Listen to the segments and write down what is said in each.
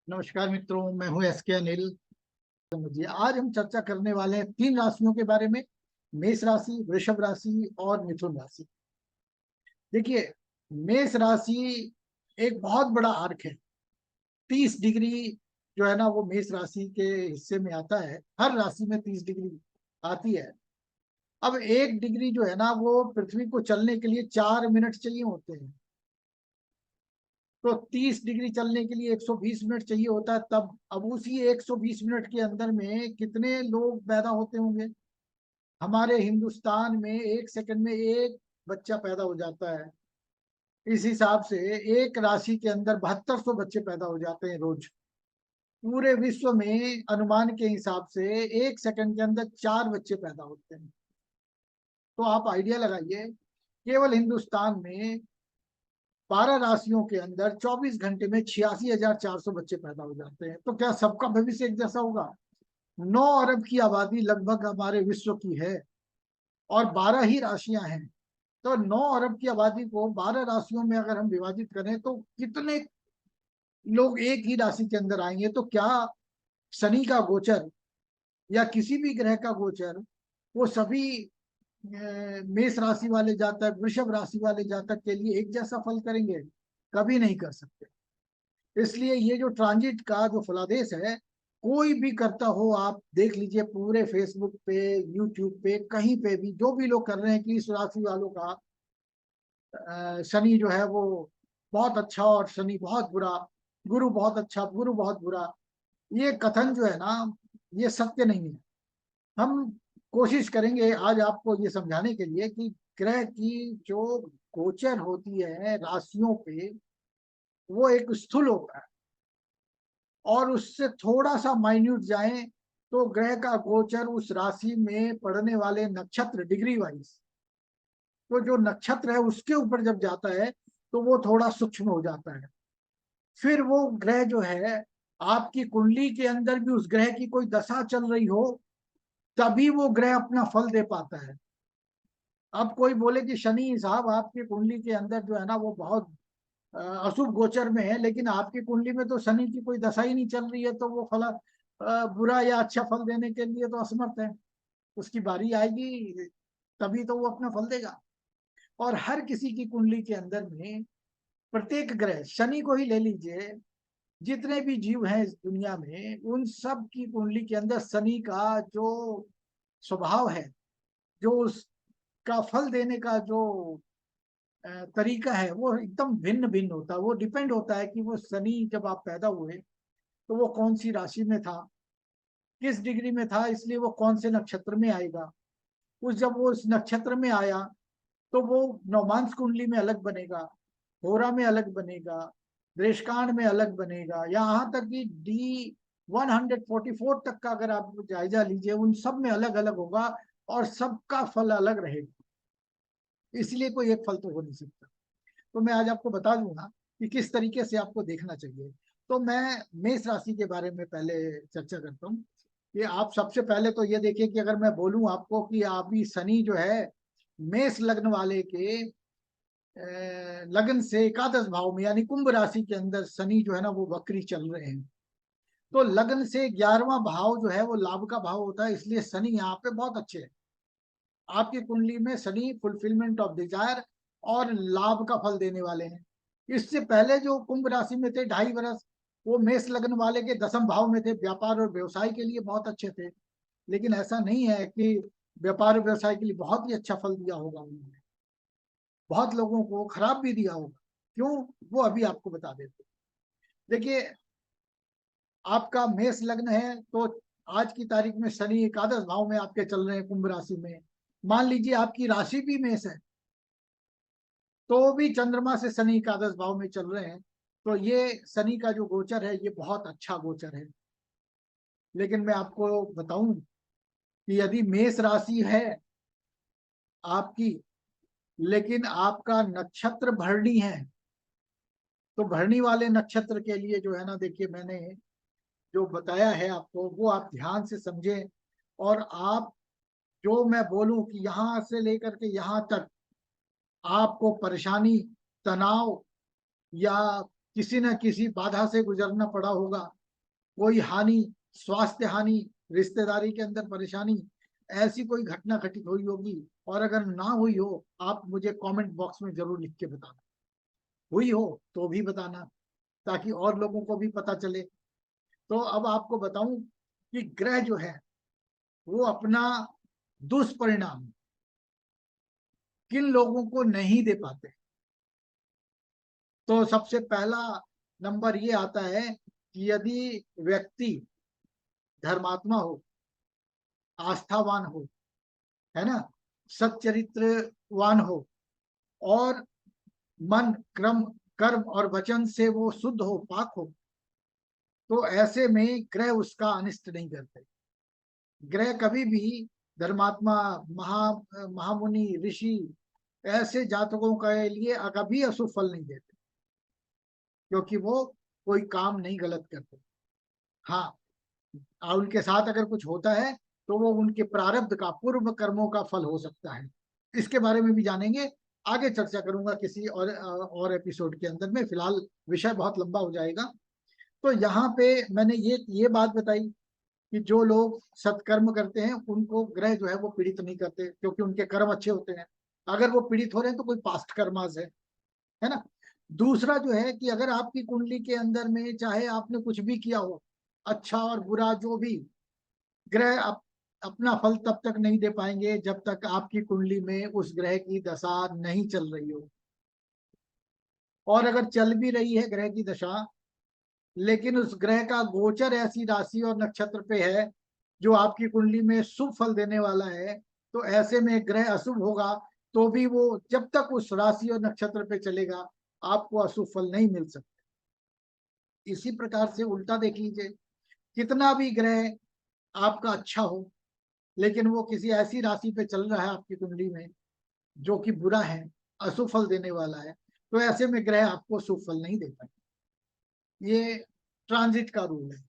नमस्कार मित्रों, मैं हूं एस के अनिल। समझिए, आज हम चर्चा करने वाले हैं तीन राशियों के बारे में। मेष राशि, वृषभ राशि और मिथुन राशि। देखिए, मेष राशि एक बहुत बड़ा आर्क है। 30 डिग्री जो है ना, वो मेष राशि के हिस्से में आता है। हर राशि में 30 डिग्री आती है। अब 1 डिग्री जो है ना, वो पृथ्वी को चलने के लिए 4 मिनट चाहिए होते हैं। तो 30 डिग्री चलने के लिए 120 मिनट चाहिए होता है। तब अब उसी 120 मिनट के अंदर में कितने लोग पैदा होते होंगे? हमारे हिंदुस्तान में 1 सेकंड में एक बच्चा पैदा हो जाता है। इस हिसाब से एक राशि के अंदर 7200 बच्चे पैदा हो जाते हैं रोज। पूरे विश्व में अनुमान के हिसाब से 1 सेकंड के अंदर 4 बच्चे पैदा होते हैं। तो आप आइडिया लगाइए, केवल हिंदुस्तान में 12 राशियों के अंदर 24 घंटे में 86,400 बच्चे पैदा हो जाते हैं। तो क्या सबका भविष्य एक जैसा होगा? 9 अरब की आबादी लगभग हमारे विश्व की है और 12 ही राशियां हैं। तो 9 अरब की आबादी को 12 राशियों में अगर हम विभाजित करें तो कितने लोग एक ही राशि के अंदर आएंगे? तो क्या शनि का गोचर या किसी भी ग्रह का गोचर वो सभी मेष राशि वाले जातक, वृषभ राशि वाले जातक के लिए एक जैसा फल करेंगे? कभी नहीं कर सकते। इसलिए ये जो ट्रांजिट का जो फलादेश है, कोई भी करता हो, आप देख लीजिए पूरे फेसबुक पे, यूट्यूब पे, कहीं पे भी जो भी लोग कर रहे हैं कि इस राशि वालों का शनि जो है वो बहुत अच्छा और शनि बहुत बुरा, गुरु बहुत अच्छा, गुरु बहुत बुरा। ये कथन जो है ना, ये सत्य नहीं है। हम कोशिश करेंगे आज आपको ये समझाने के लिए कि ग्रह की जो गोचर होती है राशियों पे, वो एक स्थूल होता है। और उससे थोड़ा सा माइन्यूट जाएं तो ग्रह का गोचर उस राशि में पड़ने वाले नक्षत्र डिग्री वाइज, तो जो नक्षत्र है उसके ऊपर जब जाता है तो वो थोड़ा सूक्ष्म हो जाता है। फिर वो ग्रह जो है, आपकी कुंडली के अंदर भी उस ग्रह की कोई दशा चल रही हो, तभी वो ग्रह अपना फल दे पाता है। अब कोई बोले कि शनि साहब आपकी कुंडली के अंदर जो है ना वो बहुत अशुभ गोचर में है, लेकिन आपकी कुंडली में तो शनि की कोई दशा ही नहीं चल रही है, तो वो फल बुरा या अच्छा फल देने के लिए तो असमर्थ है। उसकी बारी आएगी तभी तो वो अपना फल देगा। और हर किसी की कुंडली के अंदर में प्रत्येक ग्रह, शनि को ही ले लीजिए, जितने भी जीव हैं इस दुनिया में उन सब की कुंडली के अंदर शनि का जो स्वभाव है, जो उसका फल देने का जो तरीका है, वो एकदम भिन्न भिन्न होता है। वो डिपेंड होता है कि वो शनि जब आप पैदा हुए तो वो कौन सी राशि में था, किस डिग्री में था, इसलिए वो कौन से नक्षत्र में आएगा। उस जब वो उस नक्षत्र में आया तो वो नवमांश कुंडली में अलग बनेगा, होरा में अलग बनेगा, देशकांड में अलग बनेगा, यहाँ तक कि D144 तक का अगर आप जायजा लीजिए, उन सब में अलग अलग होगा और सबका फल अलग रहेगा। इसलिए कोई एक फल तो हो नहीं सकता। तो मैं आज आपको बता दूंगा कि किस तरीके से आपको देखना चाहिए। तो मैं मेष राशि के बारे में पहले चर्चा करता हूँ कि आप सबसे पहले तो ये देखिए कि अगर मैं बोलूं आपको कि अभी शनि जो है मेष लग्न वाले के लगन से एकादश भाव में यानी कुंभ राशि के अंदर शनि जो है ना वो वक्री चल रहे हैं। तो लगन से 11वां भाव जो है वो लाभ का भाव होता है, इसलिए शनि यहाँ पे बहुत अच्छे हैं। आपकी कुंडली में शनि फुलफिलमेंट ऑफ डिजायर और लाभ का फल देने वाले हैं। इससे पहले जो कुंभ राशि में थे 2.5 वर्ष, वो मेष लग्न वाले के 10वें भाव में थे, व्यापार और व्यवसाय के लिए बहुत अच्छे थे। लेकिन ऐसा नहीं है कि व्यापार और व्यवसाय के लिए बहुत ही अच्छा फल दिया होगा उन्होंने, बहुत लोगों को खराब भी दिया होगा। क्यों? वो अभी आपको बता देते। देखिए, आपका मेष लग्न है तो आज की तारीख में शनि एकादश भाव में आपके चल रहे हैं कुंभ राशि में। मान लीजिए आपकी राशि भी मेष है, तो भी चंद्रमा से शनि एकादश भाव में चल रहे हैं। तो ये शनि का जो गोचर है ये बहुत अच्छा गोचर है। लेकिन मैं आपको बताऊं कि यदि मेष राशि है आपकी, लेकिन आपका नक्षत्र भरणी है, तो भरणी वाले नक्षत्र के लिए जो है ना, देखिए मैंने जो बताया है आपको वो आप ध्यान से समझें। और आप, जो मैं बोलूं कि यहाँ से लेकर के यहाँ तक आपको परेशानी, तनाव या किसी न किसी बाधा से गुजरना पड़ा होगा, कोई हानि, स्वास्थ्य हानि, रिश्तेदारी के अंदर परेशानी, ऐसी कोई घटना घटित हुई होगी। और अगर ना हुई हो, आप मुझे कमेंट बॉक्स में जरूर लिख के बताना। हुई हो तो भी बताना, ताकि और लोगों को भी पता चले। तो अब आपको बताऊं कि ग्रह जो है वो अपना दुष्परिणाम किन लोगों को नहीं दे पाते। तो सबसे पहला नंबर ये आता है कि यदि व्यक्ति धर्मात्मा हो, आस्थावान हो, है ना, सच्चरित्रवान हो, और मन, क्रम, कर्म और वचन से वो शुद्ध हो, पाक हो, तो ऐसे में ग्रह उसका अनिष्ट नहीं करते। ग्रह कभी भी धर्मात्मा, महामुनि, ऋषि, ऐसे जातकों के लिए कभी अशुभ फल नहीं देते, क्योंकि वो कोई काम नहीं गलत करते। हाँ, उनके साथ अगर कुछ होता है तो वो उनके प्रारब्ध का, पूर्व कर्मों का फल हो सकता है। इसके बारे में भी जानेंगे, आगे चर्चा करूंगा किसी और एपिसोड के अंदर में। फिलहाल विषय बहुत लंबा हो जाएगा। तो यहाँ पे मैंने ये बात बताई कि जो लोग सत्कर्म करते हैं उनको ग्रह जो है वो पीड़ित नहीं करते, क्योंकि उनके कर्म अच्छे होते हैं। अगर वो पीड़ित हो रहे हैं तो कोई पास्ट कर्मास है ना। दूसरा जो है कि अगर आपकी कुंडली के अंदर में चाहे आपने कुछ भी किया हो, अच्छा और बुरा जो भी, ग्रह अपना फल तब तक नहीं दे पाएंगे जब तक आपकी कुंडली में उस ग्रह की दशा नहीं चल रही हो। और अगर चल भी रही है ग्रह की दशा, लेकिन उस ग्रह का गोचर ऐसी राशि और नक्षत्र पे है जो आपकी कुंडली में शुभ फल देने वाला है, तो ऐसे में ग्रह अशुभ होगा तो भी वो जब तक उस राशि और नक्षत्र पे चलेगा, आपको अशुभ फल नहीं मिल सकता। इसी प्रकार से उल्टा देख लीजिए, कितना भी ग्रह आपका अच्छा हो, लेकिन वो किसी ऐसी राशि पे चल रहा है आपकी कुंडली में जो कि बुरा है, अशुभ फल देने वाला है, तो ऐसे में ग्रह आपको शुभ फल नहीं दे पाएंगे। ये ट्रांजिट का रूल है।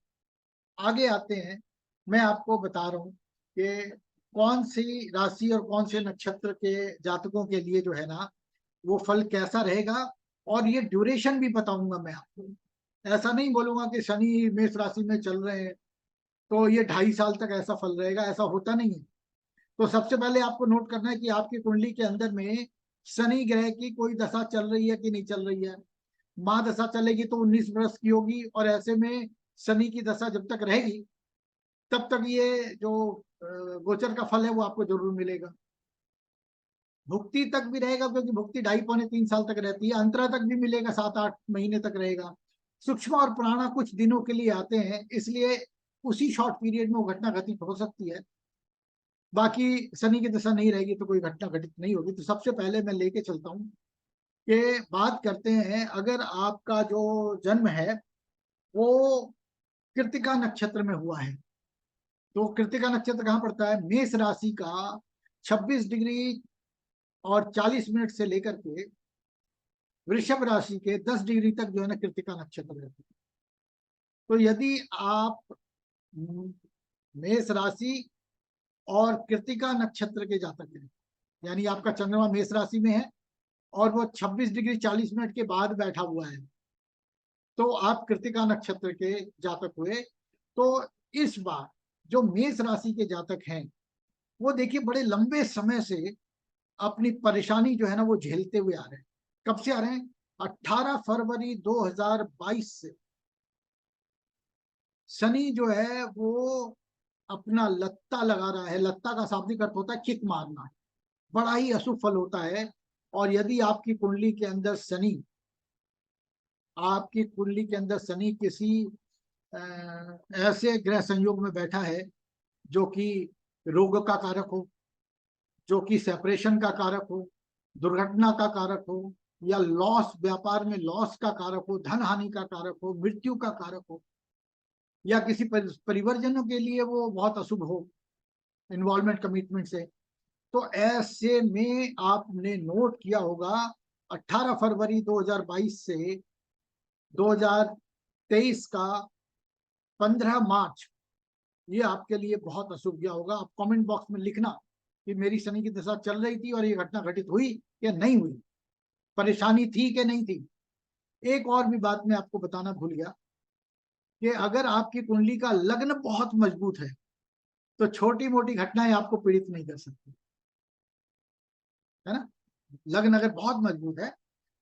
आगे आते हैं, मैं आपको बता रहा हूँ कि कौन सी राशि और कौन से नक्षत्र के जातकों के लिए जो है ना वो फल कैसा रहेगा, और ये ड्यूरेशन भी बताऊंगा मैं आपको। ऐसा नहीं बोलूंगा कि शनि मेष राशि में चल रहे हैं तो ये 2.5 साल तक ऐसा फल रहेगा, ऐसा होता नहीं है। तो सबसे पहले आपको नोट करना है कि आपकी कुंडली के अंदर में शनि ग्रह की कोई दशा चल रही है कि नहीं चल रही है। महादशा चलेगी तो 19 वर्ष की होगी, और ऐसे में शनि की दशा जब तक रहेगी तब तक ये जो गोचर का फल है वो आपको जरूर मिलेगा। भुक्ति तक भी रहेगा, क्योंकि भुक्ति 2.5 पौने 3 साल तक रहती है। अंतरा तक भी मिलेगा, 7-8 महीने तक रहेगा। सूक्ष्म और प्राणा कुछ दिनों के लिए आते हैं, इसलिए उसी शॉर्ट पीरियड में वो घटना घटित हो सकती है। बाकी शनि की दशा नहीं रहेगी तो कोई घटना घटित नहीं होगी। तो सबसे पहले मैं लेके चलता हूँ कि बात करते हैं, अगर आपका जो जन्म है वो कृतिका नक्षत्र में हुआ है, तो कृतिका नक्षत्र कहाँ पड़ता है? मेष राशि का 26 डिग्री और 40 मिनट से लेकर के वृषभ राशि के 10 डिग्री तक जो है ना कृतिका नक्षत्र रहता है। तो यदि आप मेष राशि और कृतिका नक्षत्र के जातक हैं, यानी आपका चंद्रमा मेष राशि में है और वो 26 डिग्री 40 मिनट के बाद बैठा हुआ है, तो आप कृतिका नक्षत्र के जातक हुए। तो इस बार जो मेष राशि के जातक हैं वो देखिए बड़े लंबे समय से अपनी परेशानी जो है ना वो झेलते हुए आ रहे हैं। कब से आ रहे हैं? 18 फरवरी 2022 से शनि जो है वो अपना लत्ता लगा रहा है। लत्ता का शाब्दिक अर्थ होता है किक मारना, बड़ा ही अशुभ फल होता है। और यदि आपकी कुंडली के अंदर शनि किसी ऐसे ग्रह संयोग में बैठा है जो कि रोग का कारक हो, जो कि सेपरेशन का कारक हो, दुर्घटना का कारक हो, या लॉस, व्यापार में लॉस का कारक हो, धन हानि का कारक हो, मृत्यु का कारक हो, या किसी परिवर्जनों के लिए वो बहुत अशुभ हो, इन्वॉल्वमेंट कमिटमेंट से, तो ऐसे में आपने नोट किया होगा 18 फरवरी 2022 से 2023 का 15 मार्च, ये आपके लिए बहुत अशुभ गया होगा। आप कमेंट बॉक्स में लिखना कि मेरी शनि की दशा चल रही थी और ये घटना घटित हुई या नहीं हुई, परेशानी थी कि नहीं थी। एक और भी बात मैं आपको बताना भूल गया कि अगर आपकी कुंडली का लग्न बहुत मजबूत है तो छोटी मोटी घटनाएं आपको पीड़ित नहीं कर सकती, है ना। लग्न अगर बहुत मजबूत है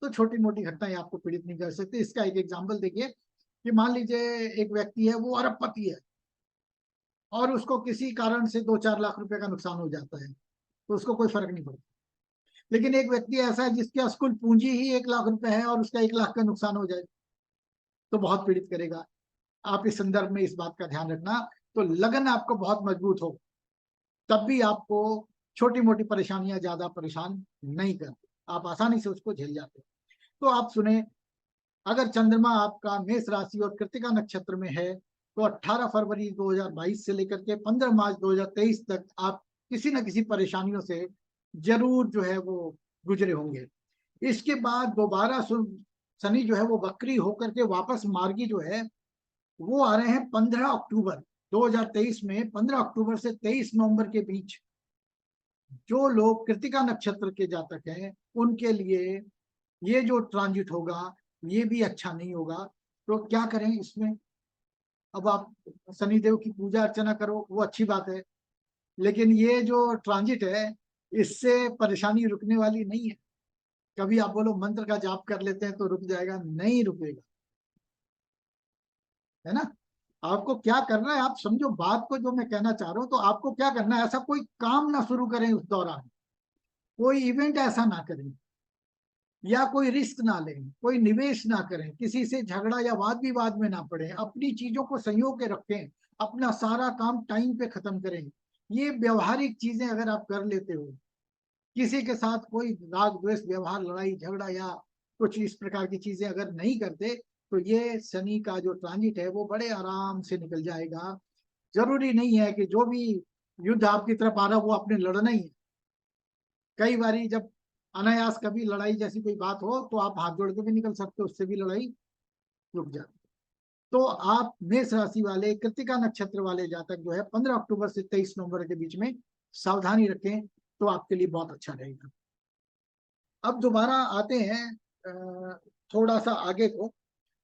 तो छोटी मोटी घटनाएं आपको पीड़ित नहीं कर सकती। इसका एक एग्जाम्पल देखिए कि मान लीजिए एक व्यक्ति है, वो अरबपति है और उसको किसी कारण से 2-4 लाख रुपए का नुकसान हो जाता है, तो उसको कोई फर्क नहीं पड़ता। लेकिन एक व्यक्ति ऐसा है जिसके पास कुल पूंजी ही 1 लाख रुपए है और उसका 1 लाख का नुकसान हो जाए तो बहुत पीड़ित करेगा। आप इस संदर्भ में इस बात का ध्यान रखना। तो लगन आपको बहुत मजबूत हो तब भी आपको छोटी मोटी परेशानियां ज्यादा परेशान नहीं करती, आप आसानी से उसको झेल जाते हो। तो आप सुने, अगर चंद्रमा आपका मेष राशि और कृतिका नक्षत्र में है तो 18 फरवरी 2022 से लेकर के 15 मार्च 2023 तक आप किसी न किसी परेशानियों से जरूर जो है वो गुजरे होंगे। इसके बाद दोबारा शनि जो है वो वक्री होकर के वापस मार्गी जो है वो आ रहे हैं 15 अक्टूबर 2023 में। 15 अक्टूबर से 23 नवंबर के बीच जो लोग कृतिका नक्षत्र के जातक हैं उनके लिए ये जो ट्रांजिट होगा ये भी अच्छा नहीं होगा। तो क्या करें इसमें? अब आप शनिदेव की पूजा अर्चना करो, वो अच्छी बात है, लेकिन ये जो ट्रांजिट है इससे परेशानी रुकने वाली नहीं है। कभी आप बोलो मंत्र का जाप कर लेते हैं तो रुक जाएगा, नहीं रुकेगा, है ना। आपको क्या करना है, आप समझो बात को जो मैं कहना चाह रहा हूं। तो आपको क्या करना है, ऐसा कोई काम ना शुरू करें उस दौरान, कोई इवेंट ऐसा ना करें या कोई रिस्क ना लें, कोई निवेश ना करें, किसी से झगड़ा या वाद विवाद में ना पड़े, अपनी चीजों को संजो के रखें, अपना सारा काम टाइम पे खत्म करें। ये व्यवहारिक चीजें अगर आप कर लेते हो, किसी के साथ कोई राग द्वेष व्यवहार लड़ाई झगड़ा या कुछ इस प्रकार की चीजें अगर नहीं करते तो ये शनि का जो ट्रांजिट है वो बड़े आराम से निकल जाएगा। जरूरी नहीं है कि जो भी युद्ध आपकी तरफ आ रहा है वो आपने लड़ना ही है। कई बारी जब अनायास कभी लड़ाई जैसी कोई बात हो तो आप हाथ जोड़ के भी निकल सकते हो, उससे भी लड़ाई रुक जाती। तो आप मेष राशि वाले कृतिका नक्षत्र वाले जातक जो है 15 अक्टूबर से 23 नवंबर के बीच में सावधानी रखें तो आपके लिए बहुत अच्छा रहेगा। अब दोबारा आते हैं थोड़ा सा आगे को,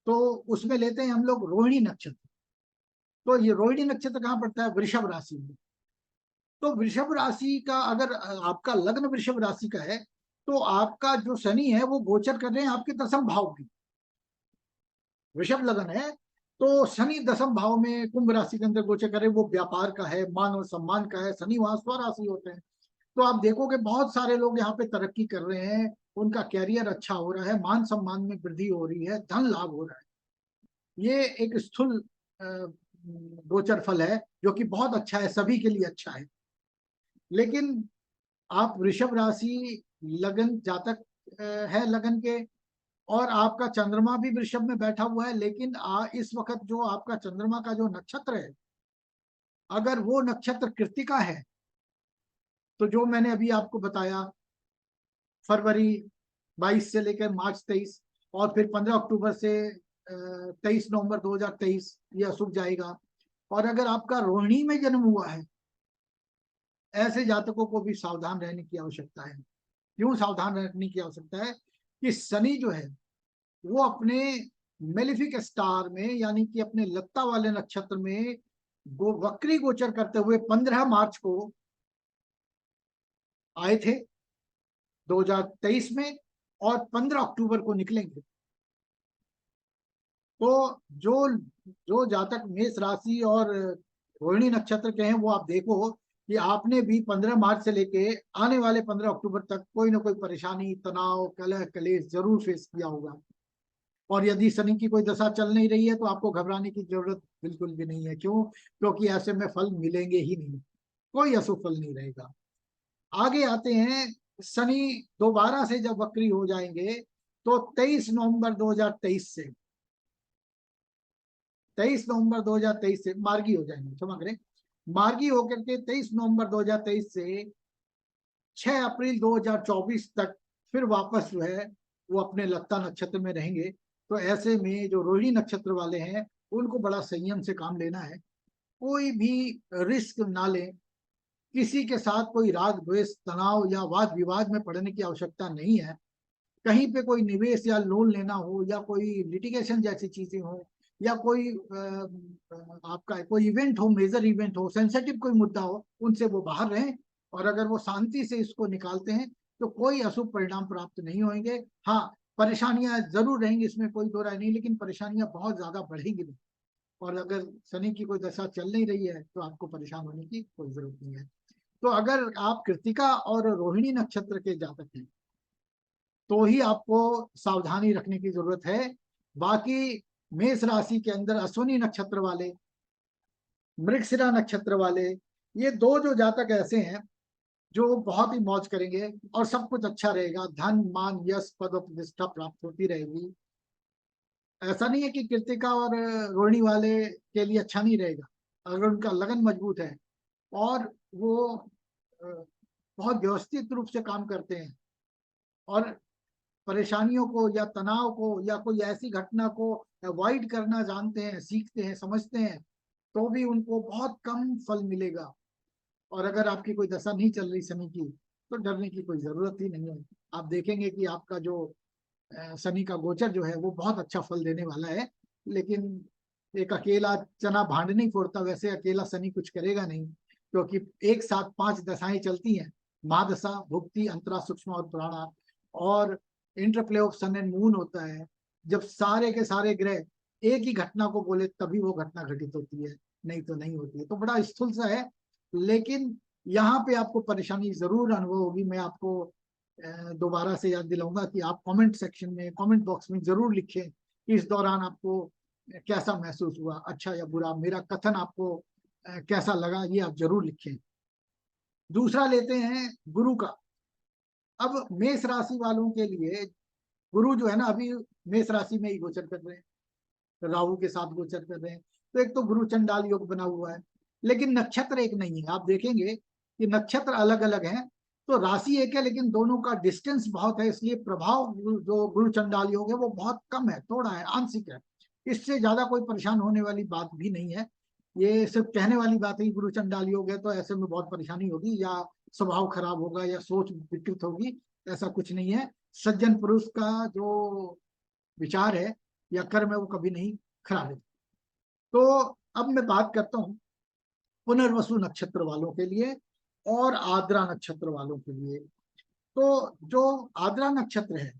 तो उसमें लेते हैं हम लोग रोहिणी नक्षत्र। तो ये रोहिणी नक्षत्र कहाँ पड़ता है? वृषभ राशि में। तो वृषभ राशि का अगर आपका लग्न वृषभ राशि का है तो आपका जो शनि है वो गोचर कर रहे हैं आपके दसम भाव में। वृषभ लग्न है तो शनि दसम भाव में कुंभ राशि के अंदर गोचर कर रहे हैं। वो व्यापार का है, मान और सम्मान का है। शनि वहां स्वराशि होते हैं। तो आप देखोगे बहुत सारे लोग यहाँ पे तरक्की कर रहे हैं, उनका कैरियर अच्छा हो रहा है, मान सम्मान में वृद्धि हो रही है, धन लाभ हो रहा है। ये एक स्थूल गोचर फल है जो कि बहुत अच्छा है, सभी के लिए अच्छा है। लेकिन आप वृषभ राशि लगन जातक है लगन के, और आपका चंद्रमा भी वृषभ में बैठा हुआ है। लेकिन इस वक्त जो आपका चंद्रमा का जो नक्षत्र है, अगर वो नक्षत्र कृत्तिका है तो जो मैंने अभी आपको बताया फरवरी 22 से लेकर मार्च 23 और फिर 15 अक्टूबर से 23 नवंबर 2023 ये अशुभ जाएगा। और अगर आपका रोहिणी में जन्म हुआ है, ऐसे जातकों को भी सावधान रहने की आवश्यकता है। क्यों सावधान रहने की आवश्यकता है? कि शनि जो है वो अपने मेलिफिक स्टार में यानी कि अपने लत्ता वाले नक्षत्र में वक्री गोचर करते हुए 15 मार्च को आए थे 2023 में और 15 अक्टूबर को निकलेंगे। तो जो जो जातक मेष राशि और रोहिणी नक्षत्र के हैं वो आप देखो कि आपने भी 15 मार्च से लेके आने वाले 15 अक्टूबर तक कोई ना कोई परेशानी, तनाव, कलह कलेश जरूर फेस किया होगा। और यदि शनि की कोई दशा चल नहीं रही है तो आपको घबराने की जरूरत बिल्कुल भी नहीं है। क्यों? क्योंकि ऐसे में फल मिलेंगे ही नहीं, कोई अशुभ फल नहीं रहेगा। आगे आते हैं, शनि दोबारा से जब वक्री हो जाएंगे तो 23 नवंबर 2023 से 23 नवंबर 2023 से मार्गी हो जाएंगे, क्षमा करें, मार्गी होकर के 23 नवंबर 2023 से 6 अप्रैल 2024 तक फिर वापस जो है वो अपने लत्ता नक्षत्र में रहेंगे। तो ऐसे में जो रोहिणी नक्षत्र वाले हैं उनको बड़ा संयम से काम लेना है, कोई भी रिस्क ना लें, किसी के साथ कोई राग द्वेष तनाव या वाद विवाद में पड़ने की आवश्यकता नहीं है। कहीं पे कोई निवेश या लोन लेना हो, या कोई लिटिगेशन जैसी चीजें हो, या कोई आपका कोई इवेंट हो, मेजर इवेंट हो, सेंसिटिव कोई मुद्दा हो, उनसे वो बाहर रहें। और अगर वो शांति से इसको निकालते हैं तो कोई अशुभ परिणाम प्राप्त नहीं होंगे। हाँ, परेशानियां जरूर रहेंगी, इसमें कोई दो राय नहीं, लेकिन परेशानियां बहुत ज्यादा बढ़ेंगी नहीं। और अगर शनि की कोई दशा चल नहीं रही है तो आपको परेशान होने की कोई जरूरत नहीं है। तो अगर आप कृतिका और रोहिणी नक्षत्र के जातक हैं तो ही आपको सावधानी रखने की जरूरत है। बाकी मेष राशि के अंदर अश्विनी नक्षत्र वाले, मृगशिरा नक्षत्र वाले, ये दो जो जातक ऐसे हैं जो बहुत ही मौज करेंगे और सब कुछ अच्छा रहेगा, धन मान यश पद और प्रतिष्ठा प्राप्त होती रहेगी। ऐसा नहीं है कि कृतिका और रोहिणी वाले के लिए अच्छा नहीं रहेगा। अगर उनका लगन मजबूत है और वो अ, बहुत व्यवस्थित रूप से काम करते हैं और परेशानियों को या तनाव को या कोई ऐसी घटना को अवॉइड करना जानते हैं, सीखते हैं, समझते हैं, तो भी उनको बहुत कम फल मिलेगा। और अगर आपकी कोई दशा नहीं चल रही शनि की तो डरने की कोई जरूरत ही नहीं है। आप देखेंगे कि आपका जो शनि का गोचर जो है वो बहुत अच्छा फल देने वाला है। लेकिन एक अकेला चना भांड नहीं फोड़ता, वैसे अकेला शनि कुछ करेगा नहीं, क्योंकि एक साथ 5 दशाएं चलती हैं। महादशा, भुक्ति, अंतरा, सूक्ष्म और पुराणा, और interplay of sun and moon होता है। जब सारे के सारे ग्रह एक ही घटना को बोले तभी वो घटना घटित होती है, नहीं तो नहीं होती है। तो बड़ा स्थूल सा है, लेकिन यहाँ पे आपको परेशानी जरूर अनुभव होगी। मैं आपको दोबारा से याद दिलाऊंगा कि आप कमेंट सेक्शन में, कमेंट बॉक्स में जरूर लिखें कि इस दौरान आपको कैसा महसूस हुआ, अच्छा या बुरा, मेरा कथन आपको कैसा लगा, ये आप जरूर लिखें। दूसरा लेते हैं गुरु का। अब मेष राशि वालों के लिए गुरु जो है ना, अभी मेष राशि में ही गोचर कर रहे हैं, राहु के साथ गोचर कर रहे हैं। तो एक तो गुरु चंडाल योग बना हुआ है, लेकिन नक्षत्र एक नहीं है। आप देखेंगे कि नक्षत्र अलग अलग हैं, तो राशि एक है लेकिन दोनों का डिस्टेंस बहुत है, इसलिए प्रभाव जो गुरु चंडाल योग है वो बहुत कम है, थोड़ा है, आंशिक है। इससे ज्यादा कोई परेशान होने वाली बात भी नहीं है। ये सिर्फ कहने वाली बात है कि गुरु चंडाल योग है तो ऐसे में बहुत परेशानी होगी या स्वभाव खराब होगा या सोच विकृत होगी, ऐसा कुछ नहीं है। सज्जन पुरुष का जो विचार है या कर्म है वो कभी नहीं खराब है। तो अब मैं बात करता हूं पुनर्वसु नक्षत्र वालों के लिए और आद्रा नक्षत्र वालों के लिए। तो जो आद्रा नक्षत्र है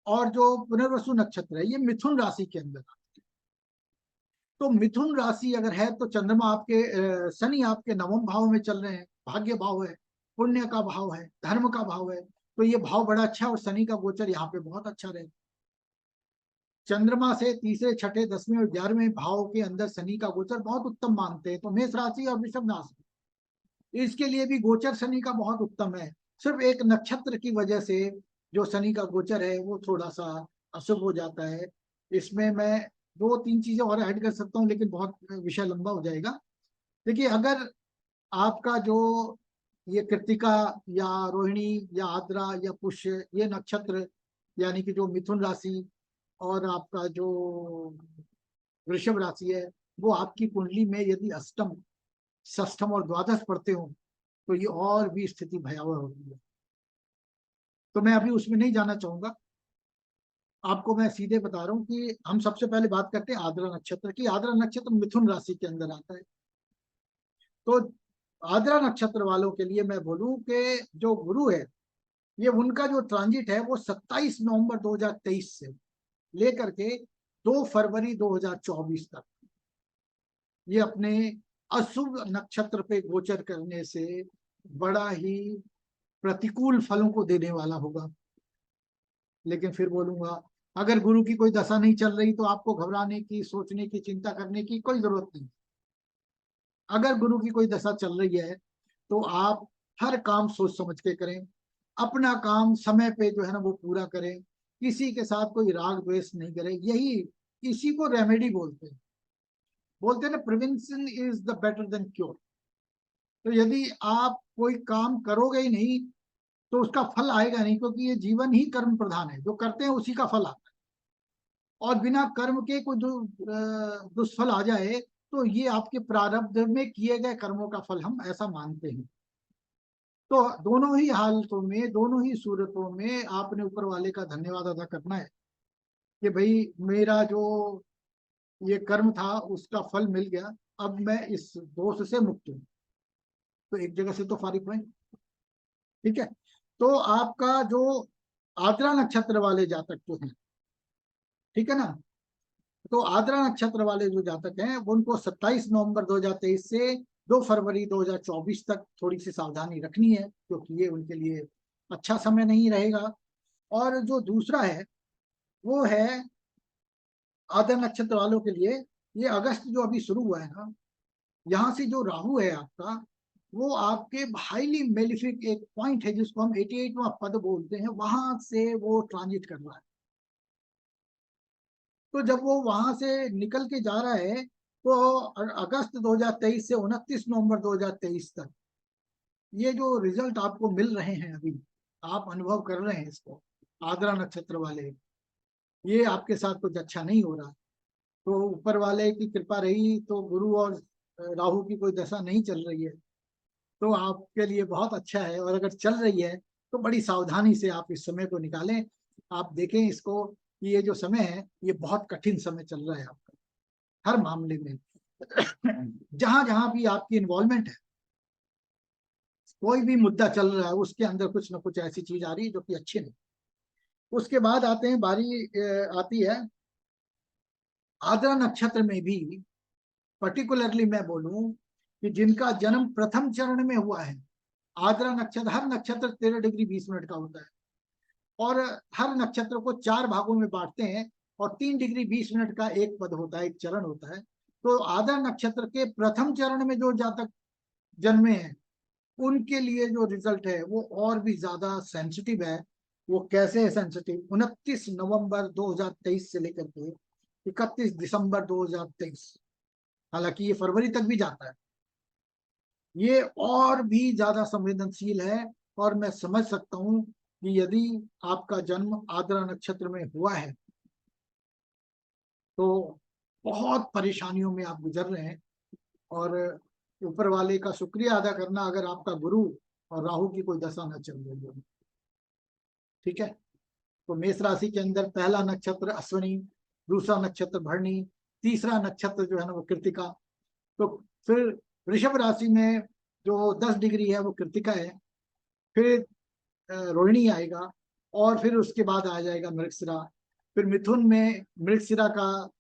और जो पुनर्वसु नक्षत्र है ये मिथुन राशि के अंदर आते हैं। तो मिथुन राशि अगर है तो चंद्रमा आपके शनि आपके नवम भाव में चल रहे हैं, भाग्य भाव है, पुण्य का भाव है, धर्म का भाव है। तो ये भाव बड़ा अच्छा है और शनि का गोचर यहाँ पे बहुत अच्छा रहेगा। चंद्रमा से तीसरे, छठे, 10वें और 11वें भाव के अंदर शनि का गोचर बहुत उत्तम मानते हैं। तो मेष राशि और वृषभ राशि इसके लिए भी गोचर शनि का बहुत उत्तम है। सिर्फ एक नक्षत्र की वजह से जो शनि का गोचर है वो थोड़ा सा अशुभ हो जाता है। इसमें मैं दो तीन चीजें और ऐड कर सकता हूँ, लेकिन बहुत विषय लंबा हो जाएगा। देखिए, अगर आपका जो ये कृतिका या रोहिणी या आद्रा या पुष्य ये नक्षत्र, यानी कि जो मिथुन राशि और आपका जो वृषभ राशि है, वो आपकी कुंडली में यदि अष्टम, षष्ठम और द्वादश पढ़ते हो तो ये और भी स्थिति भयावह होती है। तो मैं अभी उसमें नहीं जाना चाहूंगा, आपको मैं सीधे बता रहा हूँ कि हम सबसे पहले बात करते हैं आद्रा नक्षत्र की। आद्रा नक्षत्र मिथुन राशि के अंदर आता है। तो आद्रा नक्षत्र वालों के लिए मैं बोलूं कि जो गुरु है, ये उनका जो ट्रांजिट है वो 27 नवंबर 2023 से लेकर के 2 फरवरी 2024 तक ये अपने अशुभ नक्षत्र पे गोचर करने से बड़ा ही प्रतिकूल फलों को देने वाला होगा। लेकिन फिर बोलूंगा, अगर गुरु की कोई दशा नहीं चल रही तो आपको घबराने की, सोचने की, चिंता करने की कोई जरूरत नहीं। अगर गुरु की कोई दशा चल रही है तो आप हर काम सोच समझ के करें, अपना काम समय पे जो है ना वो पूरा करें, किसी के साथ कोई राग द्वेष नहीं करें। यही, इसी को रेमेडी बोलते हैं। बोलते हैं ना, prevention is the better than cure. तो यदि आप कोई काम करोगे ही नहीं तो उसका फल आएगा नहीं, क्योंकि ये जीवन ही कर्म प्रधान है, जो करते हैं उसी का फल आता है। और बिना कर्म के कोई दुष्फल आ जाए तो ये आपके प्रारब्ध में किए गए कर्मों का फल, हम ऐसा मानते हैं। तो दोनों ही हालतों में, दोनों ही सूरतों में आपने ऊपर वाले का धन्यवाद अदा करना है कि भाई मेरा जो ये कर्म था उसका फल मिल गया, अब मैं इस दोष से मुक्त हूँ। तो एक जगह से तो फारिग हुए। ठीक है। तो आपका जो आद्रा नक्षत्र वाले जातक जो हैं, ठीक है ना, तो आद्रा नक्षत्र वाले जो जातक हैं वो उनको 27 नवंबर 2023 से 2 फरवरी 2024 तक थोड़ी सी सावधानी रखनी है, क्योंकि ये उनके लिए अच्छा समय नहीं रहेगा। और जो दूसरा है वो है आद्रा नक्षत्र वालों के लिए, ये अगस्त जो अभी शुरू हुआ है ना, यहाँ से जो राहु है आपका, वो आपके हाईली मेलिफिक एक पॉइंट है जिसको हम 88वां पद बोलते हैं, वहां से वो ट्रांजिट कर रहा है। तो जब वो वहां से निकल के जा रहा है, तो अगस्त 2023 से 29 नवंबर 2023 तक ये जो रिजल्ट आपको मिल रहे हैं अभी, आप अनुभव कर रहे हैं इसको, आद्रा नक्षत्र वाले, ये आपके साथ कुछ अच्छा नहीं हो रहा। तो ऊपर वाले की कृपा रही तो गुरु और राहु की कोई दशा नहीं चल रही है, तो आपके लिए बहुत अच्छा है। और अगर चल रही है तो बड़ी सावधानी से आप इस समय को निकालें। आप देखें इसको कि ये जो समय है ये बहुत कठिन समय चल रहा है आपका, हर मामले में। जहां जहां भी आपकी इन्वॉल्वमेंट है, कोई भी मुद्दा चल रहा है, उसके अंदर कुछ ना कुछ ऐसी चीज आ रही है जो कि अच्छी नहीं। उसके बाद आते हैं बारी आती है आद्रा नक्षत्र में भी, पर्टिकुलरली मैं बोलूं कि जिनका जन्म प्रथम चरण में हुआ है। आद्रा नक्षत्र, हर नक्षत्र 13 डिग्री 20 मिनट का होता है, और हर नक्षत्र को 4 भागों में बांटते हैं, और 3 डिग्री 20 मिनट का एक पद होता है, एक चरण होता है। तो आद्रा नक्षत्र के प्रथम चरण में जो जातक जन्मे हैं, उनके लिए जो रिजल्ट है वो और भी ज्यादा सेंसिटिव है। वो कैसे है सेंसिटिव? 29 नवंबर 2023 से लेकर के 31 दिसंबर 2023, हालांकि ये फरवरी तक भी जाता है, ये और भी ज्यादा संवेदनशील है। और मैं समझ सकता हूं कि यदि आपका जन्म आद्रा नक्षत्र में हुआ है तो बहुत परेशानियों में आप गुजर रहे हैं। और ऊपर वाले का शुक्रिया अदा करना अगर आपका गुरु और राहु की कोई दशा न चल रही हो। ठीक है। तो मेष राशि के अंदर पहला नक्षत्र अश्विनी, दूसरा नक्षत्र भरणी, तीसरा नक्षत्र जो है ना वो कृतिका। तो फिर वृषभ राशि में जो 10 डिग्री है वो कृतिका है, फिर रोहिणी आएगा, और फिर उसके बाद आ जाएगा मृगशिरा। फिर मिथुन में मृगशिरा का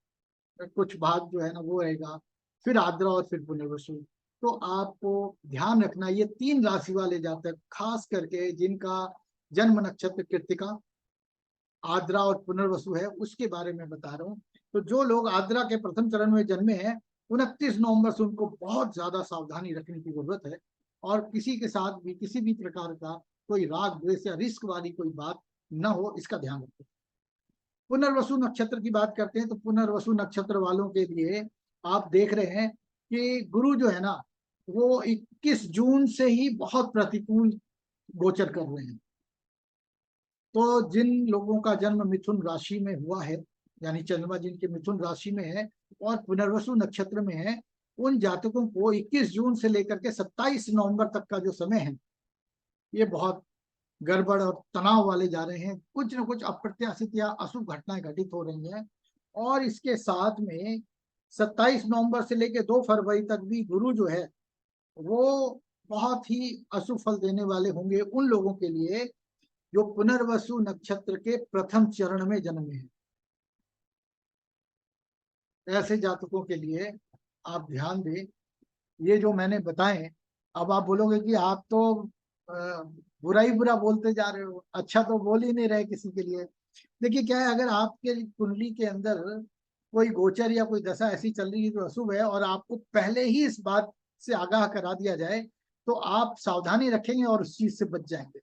कुछ भाग जो है ना वो रहेगा, फिर आद्रा, और फिर पुनर्वसु। तो आपको ध्यान रखना, ये 3 राशि वाले जातक खास करके जिनका जन्म नक्षत्र कृतिका, आद्रा और पुनर्वसु है, उसके बारे में बता रहा हूँ। तो जो लोग आद्रा के प्रथम चरण में जन्मे हैं, 29 नवंबर से उनको बहुत ज्यादा सावधानी रखने की जरूरत है, और किसी के साथ भी किसी भी प्रकार का कोई राग द्वेष या रिस्क वाली कोई बात न हो, इसका ध्यान रखें। पुनर्वसु नक्षत्र की बात करते हैं, तो पुनर्वसु नक्षत्र वालों के लिए आप देख रहे हैं कि गुरु जो है ना वो 21 जून से ही बहुत प्रतिकूल गोचर कर रहे हैं। तो जिन लोगों का जन्म मिथुन राशि में हुआ है, यानी चंद्रमा जिनके मिथुन राशि में है और पुनर्वसु नक्षत्र में है, उन जातकों को 21 जून से लेकर के 27 नवंबर तक का जो समय है, ये बहुत गड़बड़ और तनाव वाले जा रहे हैं। कुछ न कुछ अप्रत्याशित या अशुभ घटनाएं घटित हो रही हैं। और इसके साथ में 27 नवंबर से लेकर 2 फरवरी तक भी गुरु जो है वो बहुत ही अशुभ फल देने वाले होंगे उन लोगों के लिए जो पुनर्वसु नक्षत्र के प्रथम चरण में जन्मे हैं। ऐसे जातकों के लिए आप ध्यान दें, ये जो मैंने बताए। अब आप बोलोगे कि आप तो बुरा ही बुरा बोलते जा रहे हो, अच्छा तो बोल ही नहीं रहे किसी के लिए। देखिए क्या है, अगर आपके कुंडली के अंदर कोई गोचर या कोई दशा ऐसी चल रही है जो अशुभ है, और आपको पहले ही इस बात से आगाह करा दिया जाए, तो आप सावधानी रखेंगे और उस चीज से बच जाएंगे।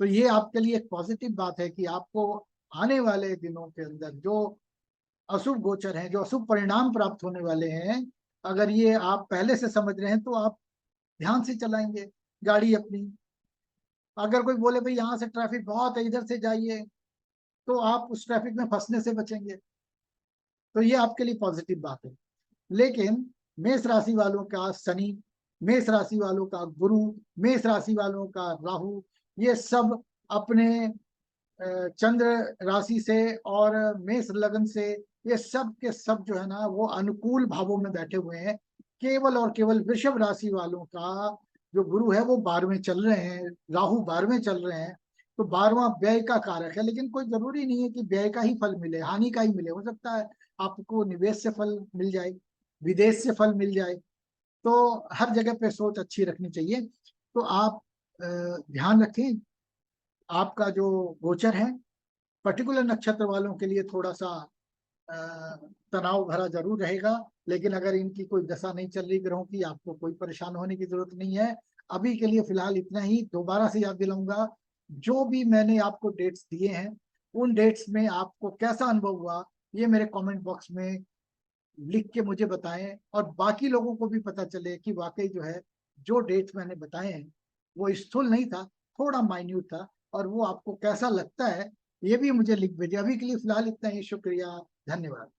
तो ये आपके लिए एक पॉजिटिव बात है कि आपको आने वाले दिनों के अंदर जो अशुभ गोचर हैं, जो अशुभ परिणाम प्राप्त होने वाले हैं, अगर ये आप पहले से समझ रहे हैं तो आप ध्यान से चलाएंगे गाड़ी अपनी। अगर कोई बोले भाई यहाँ से ट्रैफिक बहुत है, इधर से जाइए, तो आप उस ट्रैफिक में फंसने से बचेंगे। तो ये आपके लिए पॉजिटिव बात है। लेकिन मेष राशि वालों का शनि मेष राशि वालों का गुरु, मेष राशि वालों का राहु, ये सब अपने चंद्र राशि से और मेष लग्न से, ये सब के सब जो है ना वो अनुकूल भावों में बैठे हुए हैं। केवल और केवल वृषभ राशि वालों का जो गुरु है वो 12वें चल रहे हैं, राहु 12वें चल रहे हैं, तो 12वां व्यय का कारक है। लेकिन कोई जरूरी नहीं है कि व्यय का ही फल मिले, हानि का ही मिले। हो सकता है आपको निवेश से फल मिल जाए, विदेश से फल मिल जाए। तो हर जगह पे सोच अच्छी रखनी चाहिए। तो आप ध्यान रखें, आपका जो गोचर है पर्टिकुलर नक्षत्र वालों के लिए थोड़ा सा तनाव भरा जरूर रहेगा, लेकिन अगर इनकी कोई दशा नहीं चल रही ग्रहों की, आपको कोई परेशान होने की जरूरत नहीं है। अभी के लिए फिलहाल इतना ही। दोबारा से याद दिलाऊंगा, जो भी मैंने आपको डेट्स दिए हैं उन डेट्स में आपको कैसा अनुभव हुआ ये मेरे कमेंट बॉक्स में लिख के मुझे बताएं, और बाकी लोगों को भी पता चले कि वाकई जो है जो डेट्स मैंने बताए हैं वो स्थूल नहीं था, थोड़ा माइन्यूट था, और वो आपको कैसा लगता है ये भी मुझे लिख भेजिए। अभी के लिए फिलहाल इतना ही। शुक्रिया, धन्यवाद।